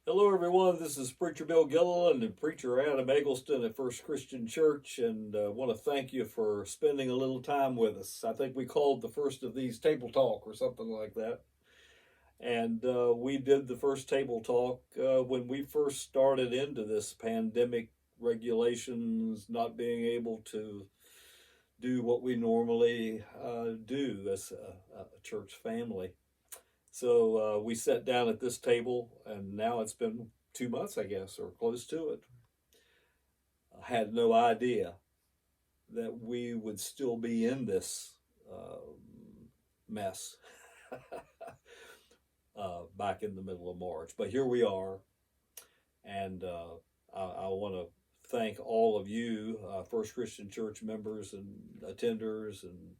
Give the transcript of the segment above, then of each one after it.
Hello, everyone. This is Preacher Bill Gilliland and Preacher Adam Eggleston at First Christian Church, and want to thank you for spending a little time with us. I think we called the first of these Table Talk or something like that. And we did the first Table Talk when we first started into this pandemic regulations, not being able to do what we normally do as a church family. So we sat down at this table, and now it's been 2 months, I guess, or close to it. I had no idea that we would still be in this mess back in the middle of March. But here we are, and I want to thank all of you, First Christian Church members and attenders and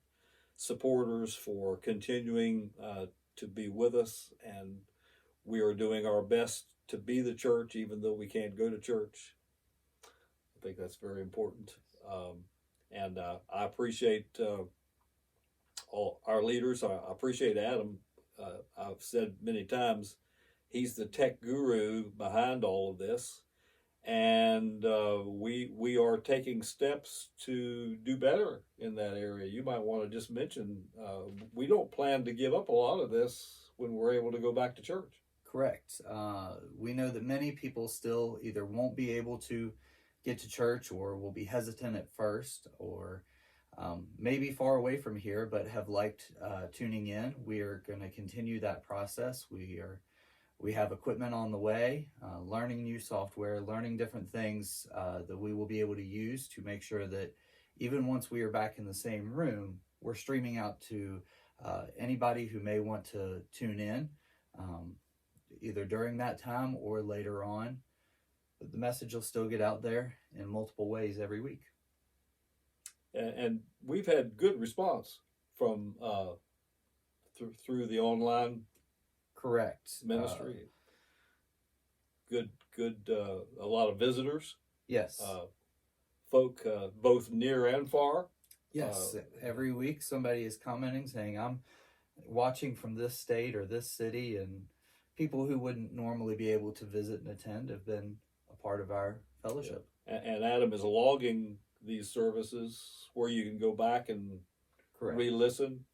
supporters, for continuing to be with us, and we are doing our best to be the church, even though we can't go to church. I think that's very important. And I appreciate all our leaders. I appreciate Adam. I've said many times, he's the tech guru behind all of this, and we are taking steps to do better in that area. You might want to just mention we don't plan to give up a lot of this when we're able to go back to church. Correct. We know that many people still either won't be able to get to church or will be hesitant at first, or maybe far away from here but have liked tuning in. We are going to continue that process. We have equipment on the way, learning new software, learning different things that we will be able to use to make sure that even once we are back in the same room, we're streaming out to anybody who may want to tune in, either during that time or later on. But the message will still get out there in multiple ways every week. And we've had good response from through the online Correct. ministry. Good. A lot of visitors. Yes. Folk both near and far. Yes. Every week somebody is commenting saying, "I'm watching from this state or this city," and people who wouldn't normally be able to visit and attend have been a part of our fellowship. And Adam is logging these services where you can go back and Correct. re-listen,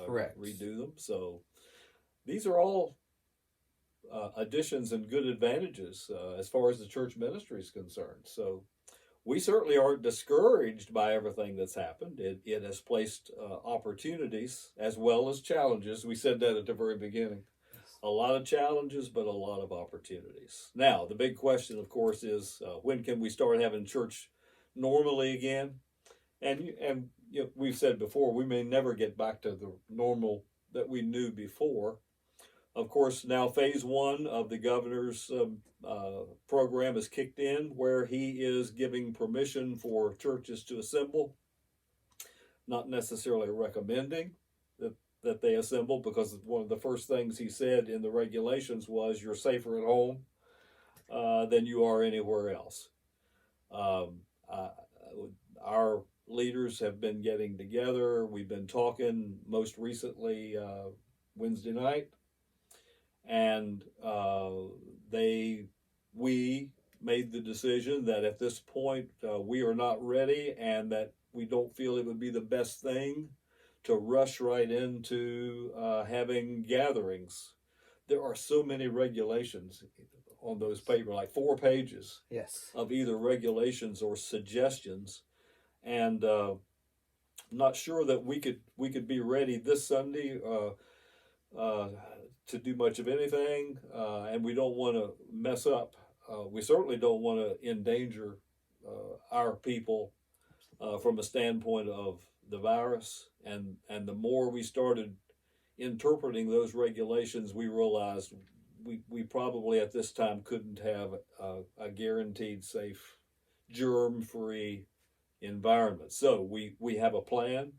Correct. redo them. So these are all additions and good advantages as far as the church ministry is concerned. So we certainly aren't discouraged by everything that's happened. It has placed opportunities as well as challenges. We said that at the very beginning. A lot of challenges, but a lot of opportunities. Now, the big question, of course, is when can we start having church normally again? And you know, we've said before, we may never get back to the normal that we knew before. Of course, now phase one of the governor's program is kicked in, where he is giving permission for churches to assemble, not necessarily recommending that they assemble, because one of the first things he said in the regulations was you're safer at home than you are anywhere else. Our leaders have been getting together. We've been talking most recently Wednesday night, and we made the decision that at this point we are not ready, and that we don't feel it would be the best thing to rush right into having gatherings. There are so many regulations on those papers, like 4 pages. Yes. Of either regulations or suggestions, and I'm not sure that we could be ready this Sunday to do much of anything, and we don't want to mess up. We certainly don't want to endanger our people from a standpoint of the virus, and the more we started interpreting those regulations, we realized we probably at this time couldn't have a guaranteed safe, germ-free environment. So we have a plan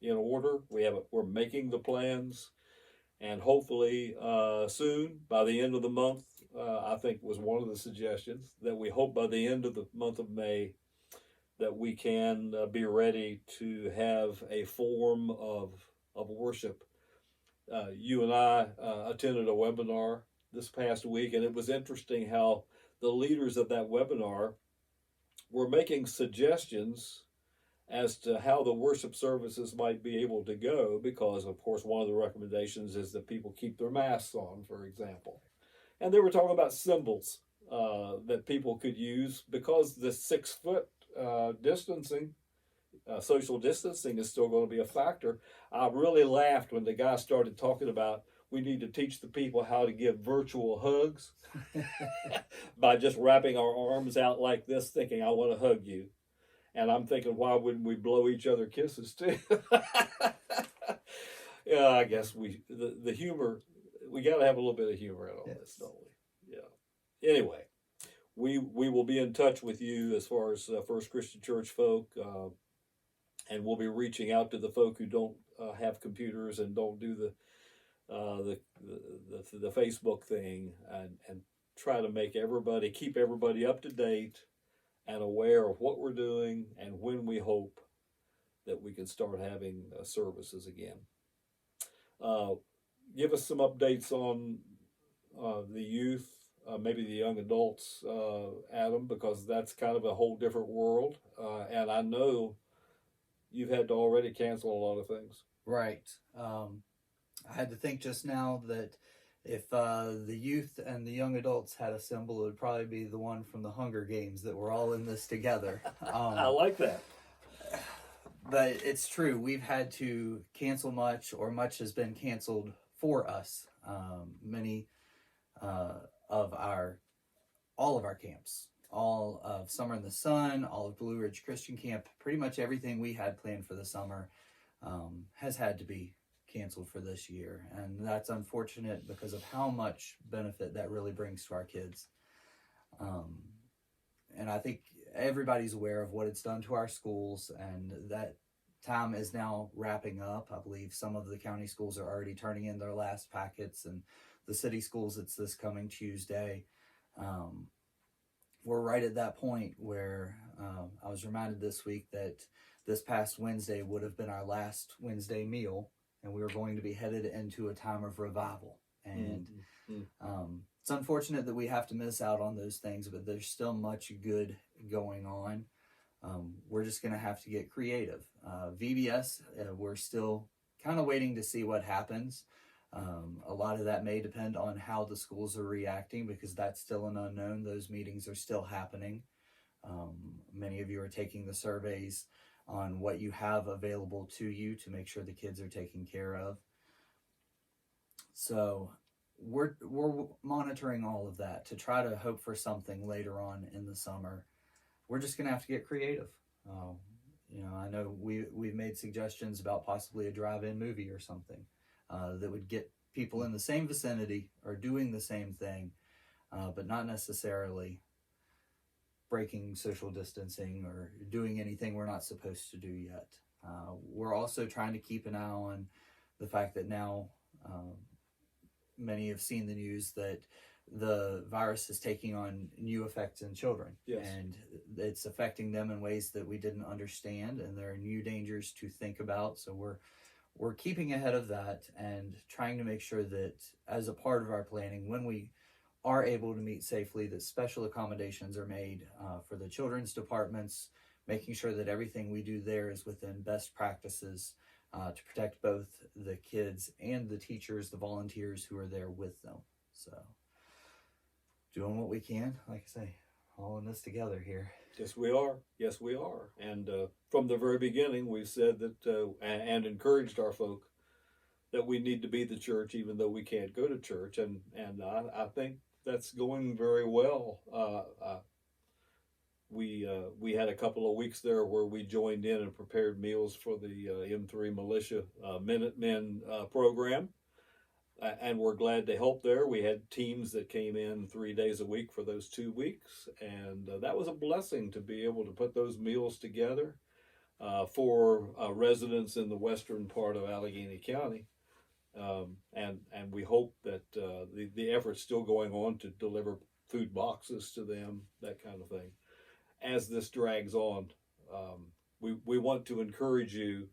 in order. We're making the plans, and hopefully soon, by the end of the month, I think was one of the suggestions, that we hope by the end of the month of May that we can be ready to have a form of worship. You and I attended a webinar this past week, and it was interesting how the leaders of that webinar were making suggestions as to how the worship services might be able to go, because, of course, one of the recommendations is that people keep their masks on, for example. And they were talking about symbols that people could use, because the 6 foot distancing, social distancing is still going to be a factor. I really laughed when the guy started talking about we need to teach the people how to give virtual hugs by just wrapping our arms out like this, thinking, I want to hug you. And I'm thinking, why wouldn't we blow each other kisses too? Yeah, I guess the humor, we got to have a little bit of humor in all this, don't we? Yeah. Anyway, we will be in touch with you as far as First Christian Church folk, and we'll be reaching out to the folk who don't have computers and don't do the Facebook thing, and try to make keep everybody up to date and aware of what we're doing and when we hope that we can start having services again. Give us some updates on the youth, maybe the young adults, Adam, because that's kind of a whole different world. And I know you've had to already cancel a lot of things. Right. I had to think just now that if the youth and the young adults had a symbol, it would probably be the one from the Hunger Games, that we're all in this together. I like that. But it's true. We've had to cancel much, or much has been canceled for us. Many all of our camps, all of Summer in the Sun, all of Blue Ridge Christian Camp, pretty much everything we had planned for the summer has had to be canceled for this year. And that's unfortunate because of how much benefit that really brings to our kids. And I think everybody's aware of what it's done to our schools, and that time is now wrapping up. I believe some of the county schools are already turning in their last packets, and the city schools, it's this coming Tuesday. We're right at that point where I was reminded this week that this past Wednesday would have been our last Wednesday meal, and we were going to be headed into a time of revival. And it's unfortunate that we have to miss out on those things, but there's still much good going on. We're just going to have to get creative. VBS, we're still kind of waiting to see what happens. A lot of that may depend on how the schools are reacting, because that's still an unknown. Those meetings are still happening. Many of you are taking the surveys on what you have available to you to make sure the kids are taken care of. So we're monitoring all of that to try to hope for something later on in the summer. We're just going to have to get creative. I know we've made suggestions about possibly a drive-in movie or something that would get people in the same vicinity or doing the same thing, but not necessarily breaking social distancing or doing anything we're not supposed to do yet. We're also trying to keep an eye on the fact that now many have seen the news that the virus is taking on new effects in children. Yes. And it's affecting them in ways that we didn't understand, and there are new dangers to think about. So we're keeping ahead of that and trying to make sure that as a part of our planning, when we are able to meet safely, that special accommodations are made for the children's departments, making sure that everything we do there is within best practices to protect both the kids and the teachers, the volunteers who are there with them. So doing what we can, like I say, all in this together here. Yes, we are. Yes, we are. And from the very beginning, we've said that and encouraged our folk that we need to be the church, even though we can't go to church. And I think that's going very well. We had a couple of weeks there where we joined in and prepared meals for the M3 Militia Minutemen program. And we're glad to help there. We had teams that came in 3 days a week for those 2 weeks. And that was a blessing to be able to put those meals together for residents in the western part of Allegheny County. And we hope that the effort's still going on to deliver food boxes to them, that kind of thing. As this drags on, we want to encourage you,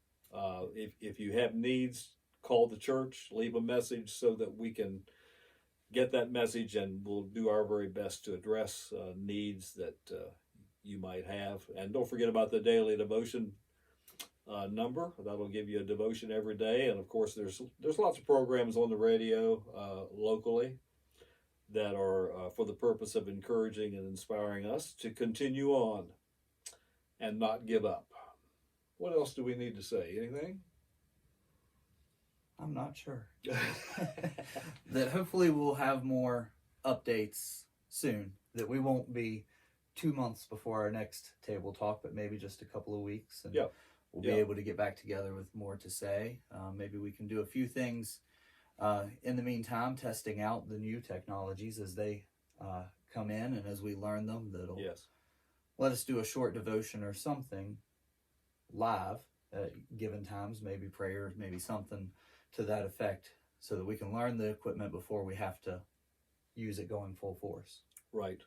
if you have needs, call the church, leave a message so that we can get that message, and we'll do our very best to address needs that you might have. And don't forget about the daily devotion number. That'll give you a devotion every day. And of course, there's lots of programs on the radio locally that are for the purpose of encouraging and inspiring us to continue on and not give up. What else do we need to say? Anything? I'm not sure. That hopefully we'll have more updates soon, that we won't be 2 months before our next table talk, but maybe just a couple of weeks, and we'll be able to get back together with more to say. Maybe we can do a few things in the meantime, testing out the new technologies as they come in and as we learn them. That'll let us do a short devotion or something live at given times, maybe prayers, maybe something to that effect, so that we can learn the equipment before we have to use it going full force. Right.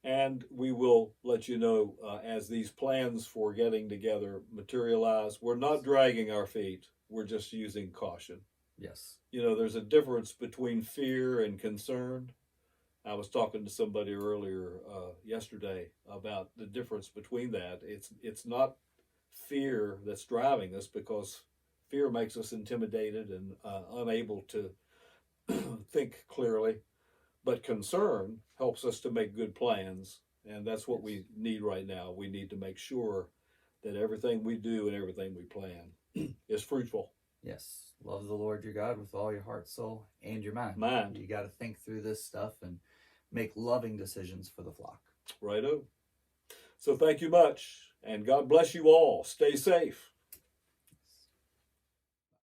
And we will let you know as these plans for getting together materialize. We're not dragging our feet. We're just using caution. Yes. You know, there's a difference between fear and concern. I was talking to somebody earlier yesterday about the difference between that. It's not fear that's driving us, because fear makes us intimidated and unable to think clearly. But concern helps us to make good plans, and that's what we need right now. We need to make sure that everything we do and everything we plan is fruitful. Yes. Love the Lord your God with all your heart, soul, and your mind. You got to think through this stuff and make loving decisions for the flock. Righto. So thank you much, and God bless you all. Stay safe.